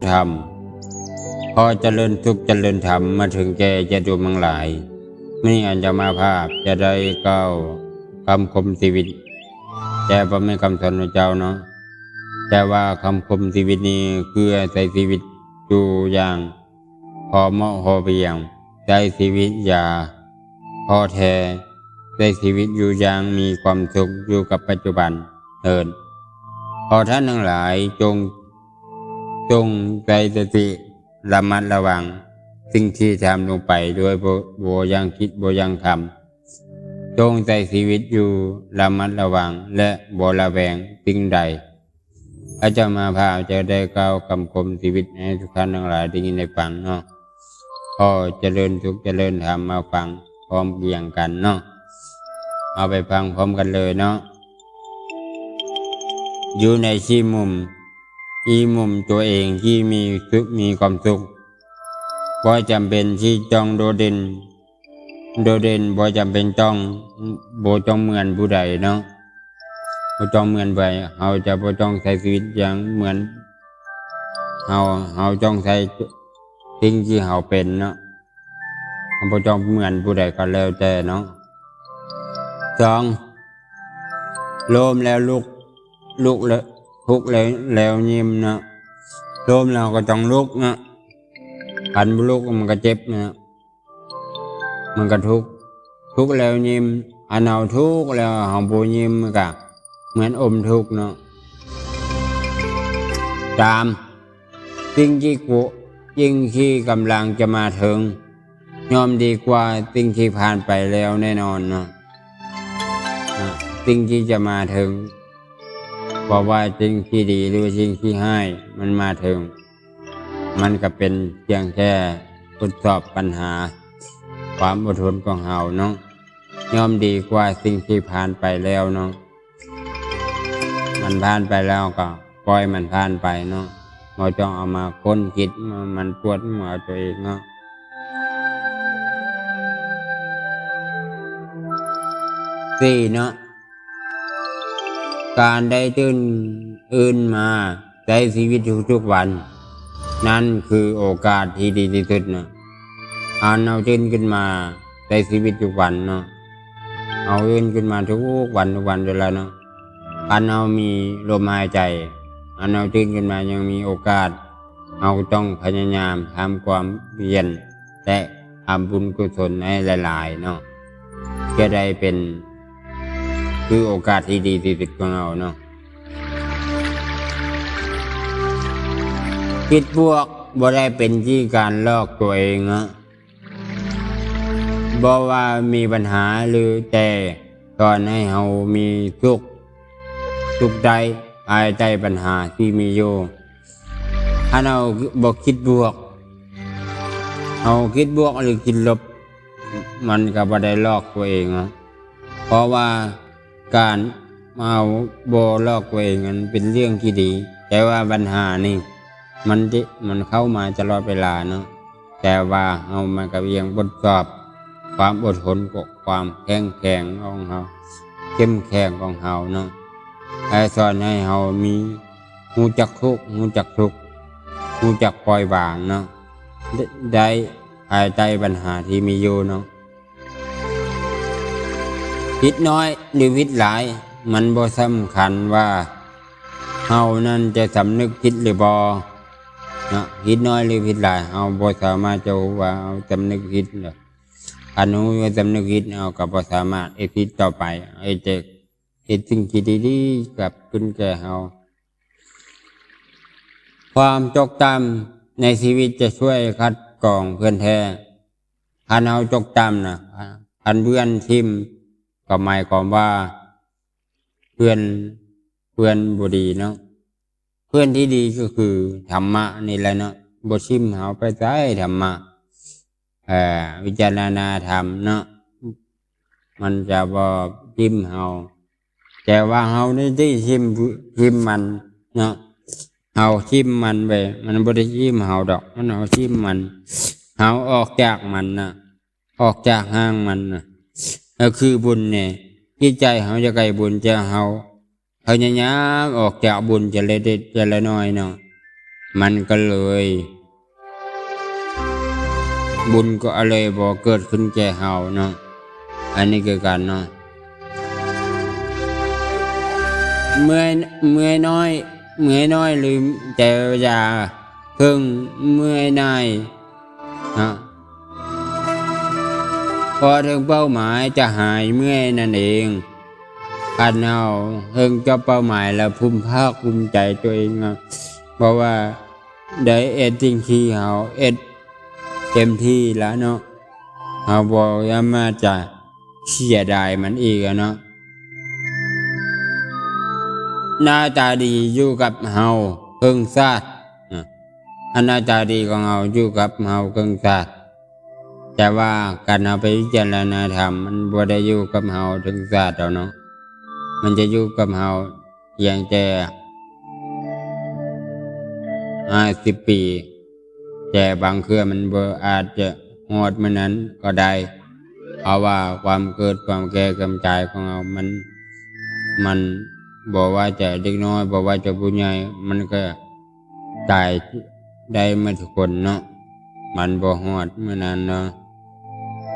ธรรมพอเจริญทุกข์เจริญธรรมมาถึงแก่จะดูมังหลายนี่อันจะมาภาพจะได้ก้าวคำคมชีวิตแต่ว่าไม่คำสอนของเจ้าเนาะแต่ว่าคำคมชีวิตนี้คือใช้ชีวิตอยู่อย่างพอเหมาะพอเพียงใช้ชีวิตอย่าพอแท้ใช้ชีวิตอยู่อย่างมีความสุขอยู่กับปัจจุบันเถิดขอท่านทั้งหลายจงใจสติระมัดระวังสิ่งที่ทำลงไปโดยโบยังคิดโบยังทำจงใจชีวิตอยู่ระมัดระวังและโบระแวงสิ่งใดพระเจ้ามาพาจะได้กล่าวคำคมชีวิตให้ทุกท่านทั้งหลายได้ยินได้ฟังเนาะพอเจริญทุกเจริญธรรมมาฟังพร้อมเพียงกันเนาะเอาไปฟังพร้อมกันเลยเนาะอยู่ในที่มุมตัวเองที่มีความสุขบ่จำเป็นที่จ้องโดดเด่นบ่จำเป็นจ้องเหมือนผู้ใดเนาะบ่จ้องเหมือนไปเราจะบ่จ้องใช้ชีวิตอย่างเหมือนเราจ้องใช้สิ่งที่เราเป็นเนาะบ่จ้องเหมือนผู้ใดก็แล้วแต่เนาะ2โลมแล้วลุกแล้วทุกข์แล้วยิ้มเนาะโลมแล้วก็ต้องลุกเนาะขันบุลุกมันก็เจ็บนะมันก็ทุกข์แล้วยิ้มอันเอาทุกข์แล้วของปูยิ้มมันก็เหมือนอมทุกข์เนาะสิ่งที่กำลังจะมาถึงย่อมดีกว่าสิ่งที่ผ่านไปแล้วแน่นอนเนาะสิ่งที่จะมาถึงเพราะว่าสิ่งที่ดีหรือสิ่งที่ให้มันมาถึงมันก็เป็นเพียงแค่ทดสอบปัญหาความอดทนของเราเนาะย่อมดีกว่าสิ่งที่ผ่านไปแล้วเนาะมันผ่านไปแล้วก็ปล่อยมันผ่านไปเนาะเราต้องเอามาค้นคิดมันปวดหัวตัวเองเนาะเนาะการได้ตื่นมาใช้ชีวิตทุกวันนั่นคือโอกาสที่ดีที่สุดนะเอาตื่นขึ้นมาใช้ชีวิตทุกวันเนาะเอาตื่นขึ้นมาทุกวันเวลาเนาะเอามีลมหายใจเอาตื่นขึ้นมายังมีโอกาสเอาต้องพยายามทำความเพียรและทำบุญกุศลให้หลายๆเนาะจะได้เป็นคือโอกาสที่ดีที่สุดของเราเนาะคิดบวกบ่ได้เป็นที่การลอกตัวเองนะบ่ว่ามีปัญหาหรือแต่ก่อนให้เรามีสุขใจภายใต้ปัญหาที่มีอยู่ถ้าเราบ่คิดบวกเราคิดบวกหรือคิดลบมันก็บ่ได้ลอกตัวเองนะเพราะว่าการเอาบ่ลอกตัวเองมันเป็นเรื่องที่ดีแต่ว่าปัญหานี่มันเข้ามาตลอดเวลาเนาะแต่ว่าเอามันก็เพียงทดสอบความอดทนกับความแข็งแกร่งของเราเข้มแข็งของเราเนาะให้สอนให้เรามีรู้จักทุกข์รู้จักปล่อยวางเนาะได้ภายใต้ปัญหาที่มีอยู่เนาะคิดน้อยหรือคิดหลายมันบ่สำคัญว่าเฮานั้นจะสำนึกคิดหรือบ่เนาะคิดน้อยหรือคิดหลายเฮาบ่สามารถจะว่าเอาสำนึกคิดเนาะอันนู้นสำนึกคิดเอาก็บ่สามารถคิดต่อไปจะสิ่งที่ดีๆกับขึ้นแก่เฮาความจดจำในชีวิตจะช่วยคัดกรองเพื่อนแท้อันเฮาจดจำนะอันเพื่อนทิมก็หมายความว่าเพื่อนบ่ดีเนาะเพื่อนที่ดีก็คือธรรมะนี่แหละเนาะบ่ชิมเฮาไปใช้ธรรมะวิจารณาธรรมเนาะมันจะบ่ชิมเฮาแต่ว่าเฮานี่ที่ชิมมันเนาะเฮาชิมมันไปมันบ่ได้ชิมเฮาดอกมันเฮาชิมมันเฮาออกจากมันนะออกจากห้างมันนะก็คือบุญเนี่ยที่ใจเฮาจะไกลบุญจะเฮาพยายามออกจากบุญจะเล็กจะละน้อยเนาะ มันก็เลยบุญก็เลยบ่เกิดขึ้นแก่เฮาเนาะอันนี้คือกันเนาะเมื่อยเมื่อยน้อยเมื่อยน้อยลืมแต่อย่าเพิ่งเมื่อยนายนะพอถึงเป้าหมายจะหายเมื่อยนั่นเองคันเฮาเพิ่งจะเป้าหมายแล้วภูมิภาคภูมิใจตัวเองนะเพราะว่าได้เอ็ดจริงที่เฮาเอ็ดเต็มที่แล้วเนาะเฮาบ่ยามาจะเสียดายมันอีกเนาะหน้าตาดีอยู่กับเฮาเพิ่งชาติหน้าตาดีของเฮาอยู่กับเฮาเพิ่งชาติแต่ว่าการเอาไปพิจารณาธรรมมันบ่ได้อยู่กับเฮาถึงชาติแล้วเนาะมันจะอยู่กับเฮาอย่างแต่50 ปีแต่บางเครือมันบ่อาจจะฮอดมื้อนั้นก็ได้เพราะว่าความเกิดความแก่ความตายของเรามันบอกว่าจะเด็กน้อยบอกว่าจะผู้ใหญ่มันก็ตายได้มาทุกคนเนาะมันบ่ฮอดมื้อนั้นเนาะ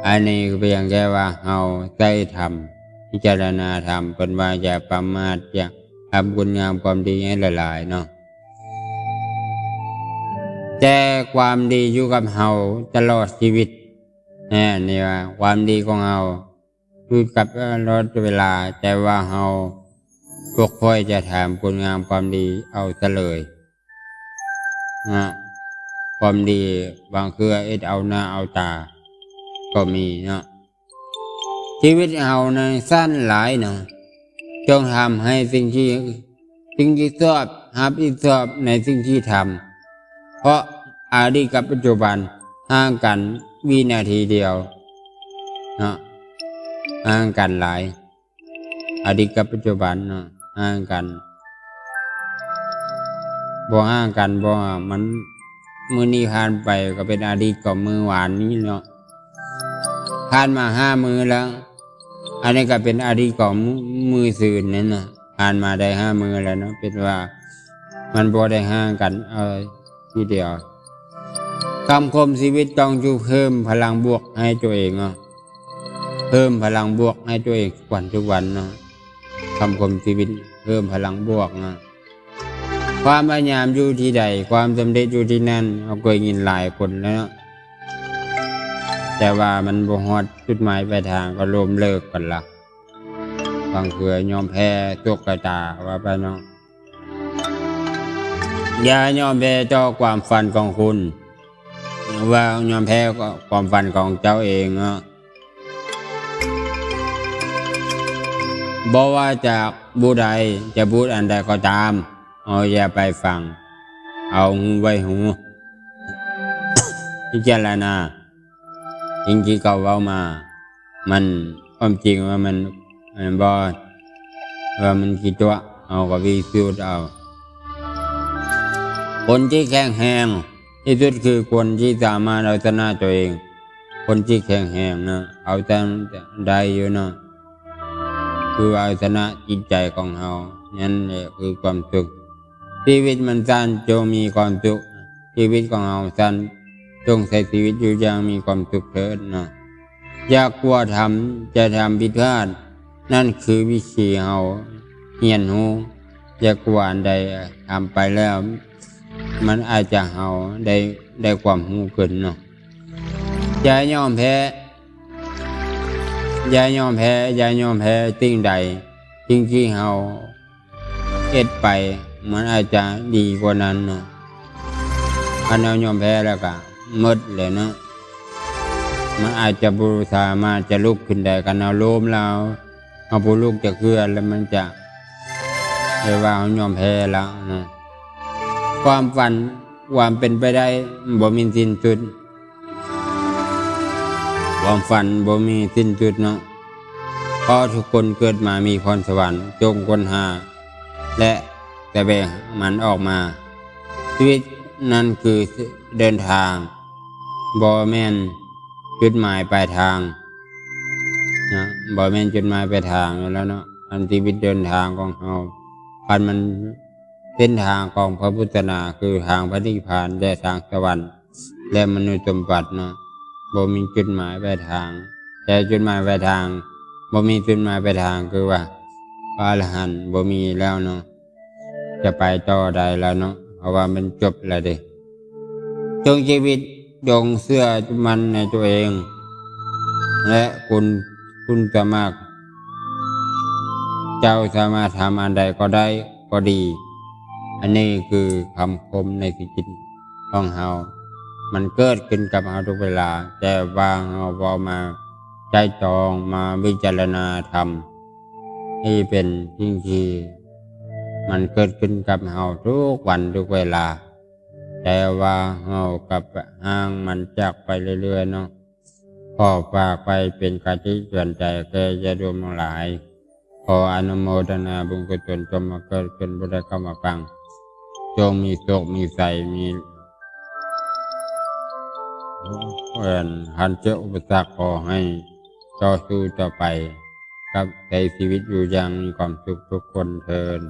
อันนี้เพียงแค่ว่าเฮาได้ทำพิจารณาธรรมเป็นว่าอย่าประมาทอย่าทำคุณงามความดีให้หลายๆเนาะแต่ความดีอยู่กับเฮาตลอดชีวิตนี่ว่าความดีของเฮาอยู่กับตลอดเวลาแต่ว่าเฮาพวกค่อยจะทำคุณงามความดีเอาซะเลยความดีบางเครือเอ็ดเอาหน้าเอาตาก็มีเนาะชีวิตเฮาในสั้นหลายเนาะจงทำให้สิ่งที่ชอบรับผิดชอบในสิ่งที่ทำเพราะอดีตกับปัจจุบันห่างกันวินาทีเดียวเนาะห่างกันหลายอดีตกับปัจจุบันเนาะห่างกันบ่ห่างกันบ่มันมื้อนี้ผ่านไปก็เป็นอดีตกับมื้อวานนี้เนาะผ่านมา5 มื้อแล้วอันนี้ก็เป็นอดีตของมื้อซื่นนั่นน่ะผ่านมาได้5 มื้อแล้วเนาะเป็นว่ามันบ่ได้ห่างกันทีเดียวคำคมชีวิตต้องอยู่เพิ่มพลังบวกให้ตัวเองเนาะเพิ่มพลังบวกให้ตัวเองทุกวันเนาะคำคมชีวิตเพิ่มพลังบวกเนาะความพยายามอยู่ที่ใดความสำเร็จอยู่ที่นั่นเอาเคยยินหลายคนแล้วเนาะแต่ว่ามันบ่ฮอดจุดหมายปลายทางก็ล้มเลิกกันละบางเคือยอมแพ้ตกกระตาว่าไปเนาะอย่ายอมแพ้ต่อความฝันของคุณว่ายอมแพ้ความฝันของเจ้าเองเนาะบอกว่าจากบูใดจะพูดอันใดก็ตามอย่าไปฟังเอาหูไว้หูพิจารณาจริงๆเขาเว้ามามันความจริงว่ามันบ่ว่ามันกี่ตัวเอาก็วิสูจน์เอาคนที่แข็งแรงที่สุดคือคนที่สามารถเอาชนะตัวเองคนที่แข็งแรงนะเอาแต่ได้อยู่เนาะคือเอาชนะจิตใจของเรานั่นแหละคือความสุขชีวิตมันสั้นจงมีความสุขชีวิตของเราสั้นจงใช้ชีวิตอยู่อย่างมีความสุขเถิดเนาะอย่ากลัวจะทำผิดพลาดนั่นคือวิธีเราเรียนรู้อย่ากลัวอันใดทำไปแล้วมันอาจจะเราได้ความรู้ขึ้นเนาะอย่ายอมแพ้อย่ายอมแพ้สิ่งใดสิ่งที่เราเอ็ดไปมันอาจจะดีกว่านั้นเนาะถ้าเรายอมแพ้แล้วก็หมดเลยเนาะมันอาจจะบุสามารถจะลุกขึ้นได้กันเอาล้มแล้วเอาผู้ลุกจะเคลื่อนแล้วมันจะเรียกว่าเรายอมแพ้แล้วเนาะความฝันความเป็นไปได้บ่มีสิ้นสุดความฝันบ่มีสิ้นสุดเนาะเพราะทุกคนเกิดมามีพรสวรรค์จงค้นหาและแต่แบ่งมันออกมาชีวิตนั่นคือเดินทางบ่แม่นจุดหมายปลายทางนะบ่แม่นจุดหมายปลายทางแล้วเนาะอันชีวิตเดินทางของเราคันมันถ เส้นทางของพระพุทธศาสนาคือทางพระนิพพานและทางสวรรค์และมนุษย์สมบัติเนาะบ่มีจุดหมายปลายทาง แต่จุดหมายปลายทางบ่มีจุดหมายปลายทางคือว่าพระอรหันต์บ่มีแล้วเนาะจะไปต่อได้แล้วเนาะเพราะว่ามันจบแล้วเด้จงชีวิตจงเชื่อมันในตัวเอง และคุณสามารถเจ้าสามารถทำอันใดก็ได้ก็ดี อันนี้คือคำคมในชีวิตของเฮามันเกิดขึ้นกับเฮาทุกเวลา แต่ว่าเฮาบ่มาใจจองมาวิจารณาธรรมให้เป็นสิ่งที่มันเกิดขึ้นกับเฮาทุกวันทุกเวลา แต่ว่าเฮากับห่างมันจากไปเรื่อยๆเนาะขอฝากไปเป็นกาจิเตือนใจแก่ญาติโยมทั้งหลาย ขออนุโมทนาบุญกุศลจงมาเกิดขึ้นบุได้เข้ามาฟังจงมีโชคมีใสมีหันเจออุปสรรคขอให้ต่อสู้ต่อไปกับในชีวิตอยู่อย่างมีความสุขทุกคนเทิน